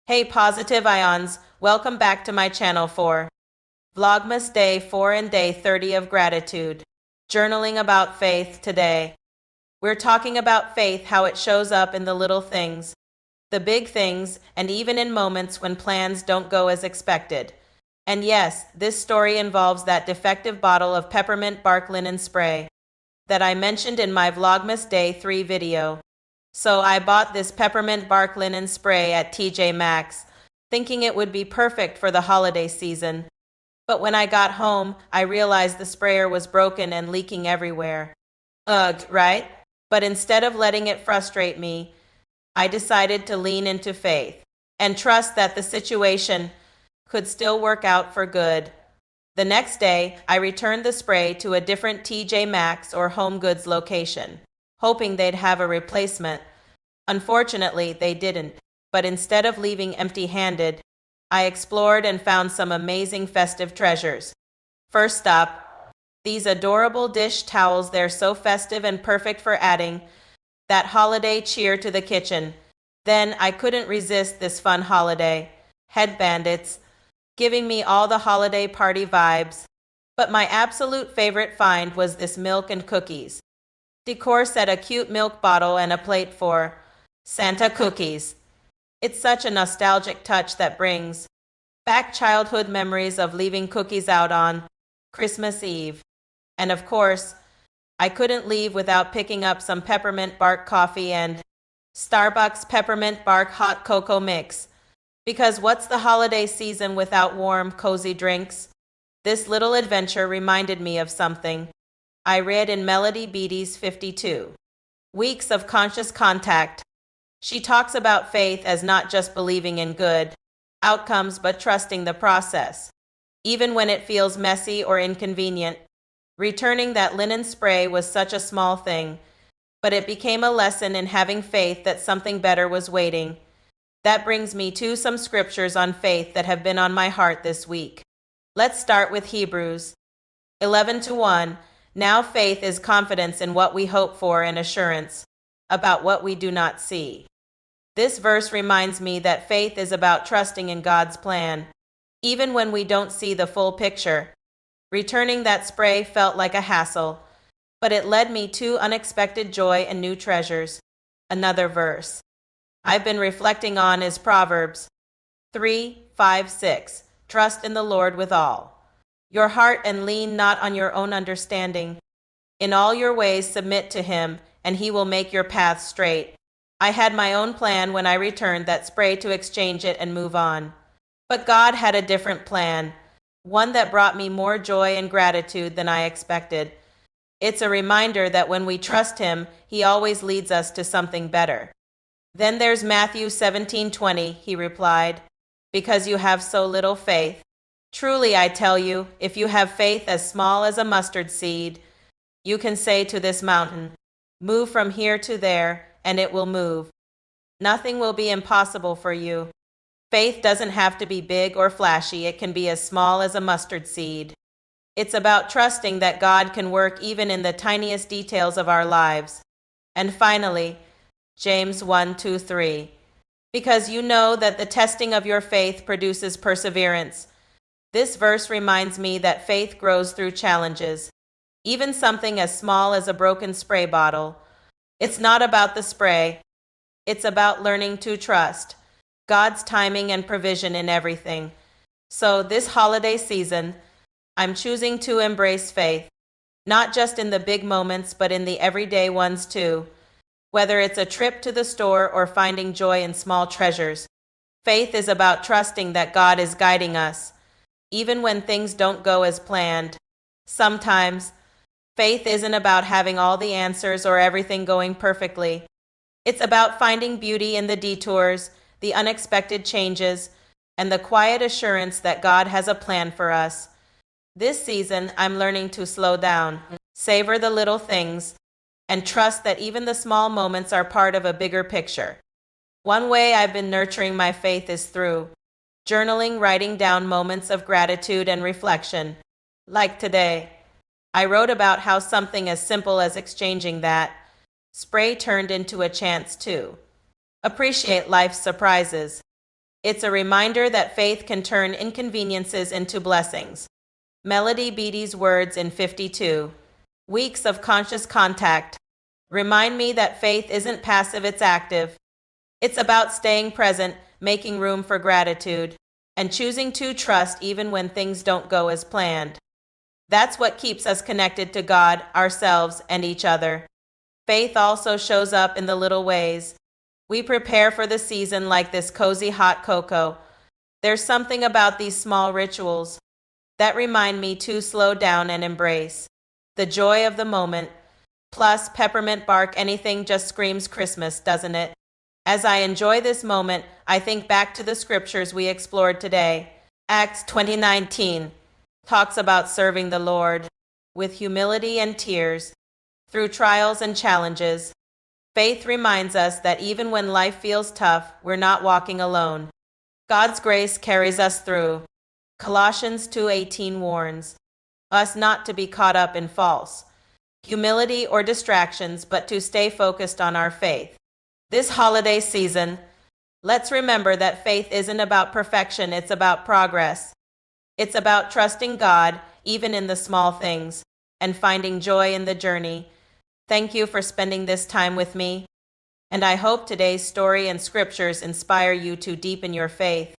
Hey positive ions, welcome back to my channel for Vlogmas Day 4 and Day 30 of Gratitude. Journaling about faith today. We're talking about faith, how it shows up in the little things, the big things, and even in moments when plans don't go as expected. And yes, this story involves that defective bottle of peppermint bark linen spray that I mentioned in my Vlogmas Day 3 video. So I bought this peppermint bark linen spray at TJ Maxx, thinking it would be perfect for the holiday season. But when I got home, I realized the sprayer was broken and leaking everywhere. Ugh, right? But instead of letting it frustrate me, I decided to lean into faith and trust that the situation could still work out for good. The next day, I returned the spray to a different TJ Maxx or Home Goods location, hoping they'd have a replacement. Unfortunately, they didn't, but instead of leaving empty-handed, I explored and found some amazing festive treasures. First up, these adorable dish towels. They're so festive and perfect for adding that holiday cheer to the kitchen. Then I couldn't resist this fun holiday head bandits, giving me all the holiday party vibes. But my absolute favorite find was this milk and cookies decor set, a cute milk bottle and a plate for Santa cookies. It's such a nostalgic touch that brings back childhood memories of leaving cookies out on Christmas Eve. And of course, I couldn't leave without picking up some peppermint bark coffee and Starbucks peppermint bark hot cocoa mix. Because what's the holiday season without warm, cozy drinks? This little adventure reminded me of something I read in Melody Beattie's 52 Weeks of Conscious Contact. She talks about faith as not just believing in good outcomes, but trusting the process. Even when it feels messy or inconvenient, returning that linen spray was such a small thing, but it became a lesson in having faith that something better was waiting. That brings me to some scriptures on faith that have been on my heart this week. Let's start with Hebrews 11:1. Now faith is confidence in what we hope for and assurance about what we do not see. This verse reminds me that faith is about trusting in God's plan, even when we don't see the full picture. Returning that spray felt like a hassle, but it led me to unexpected joy and new treasures. Another verse I've been reflecting on is Proverbs 3:5-6. Trust in the Lord with all your heart and lean not on your own understanding. In all your ways submit to him, and he will make your paths straight. I had my own plan when I returned that spray to exchange it and move on. But God had a different plan, one that brought me more joy and gratitude than I expected. It's a reminder that when we trust him, he always leads us to something better. Then there's Matthew 17:20, he replied, because you have so little faith. Truly I tell you, if you have faith as small as a mustard seed, you can say to this mountain, move from here to there, and it will move. Nothing will be impossible for you. Faith doesn't have to be big or flashy. It can be as small as a mustard seed. It's about trusting that God can work even in the tiniest details of our lives. And finally, James 1:2-3. Because you know that the testing of your faith produces perseverance. This verse reminds me that faith grows through challenges, even something as small as a broken spray bottle. It's not about the spray. It's about learning to trust God's timing and provision in everything. So this holiday season, I'm choosing to embrace faith, not just in the big moments, but in the everyday ones too. Whether it's a trip to the store or finding joy in small treasures, faith is about trusting that God is guiding us, even when things don't go as planned. Sometimes, faith isn't about having all the answers or everything going perfectly. It's about finding beauty in the detours, the unexpected changes, and the quiet assurance that God has a plan for us. This season, I'm learning to slow down, savor the little things, and trust that even the small moments are part of a bigger picture. One way I've been nurturing my faith is through journaling, writing down moments of gratitude and reflection. Like today, I wrote about how something as simple as exchanging that spray turned into a chance to appreciate life's surprises. It's a reminder that faith can turn inconveniences into blessings. Melody Beattie's words in 52 Weeks of Conscious Contact remind me that faith isn't passive, it's active. It's about staying present, making room for gratitude, and choosing to trust even when things don't go as planned. That's what keeps us connected to God, ourselves, and each other. Faith also shows up in the little ways. We prepare for the season like this cozy hot cocoa. There's something about these small rituals that remind me to slow down and embrace the joy of the moment. Plus, peppermint bark, anything just screams Christmas, doesn't it? As I enjoy this moment, I think back to the scriptures we explored today. Acts 20:19 talks about serving the Lord with humility and tears through trials and challenges. Faith reminds us that even when life feels tough, we're not walking alone. God's grace carries us through. Colossians 2:18 warns us not to be caught up in false humility or distractions, but to stay focused on our faith. This holiday season, let's remember that faith isn't about perfection, it's about progress. It's about trusting God, even in the small things, and finding joy in the journey. Thank you for spending this time with me, and I hope today's story and scriptures inspire you to deepen your faith.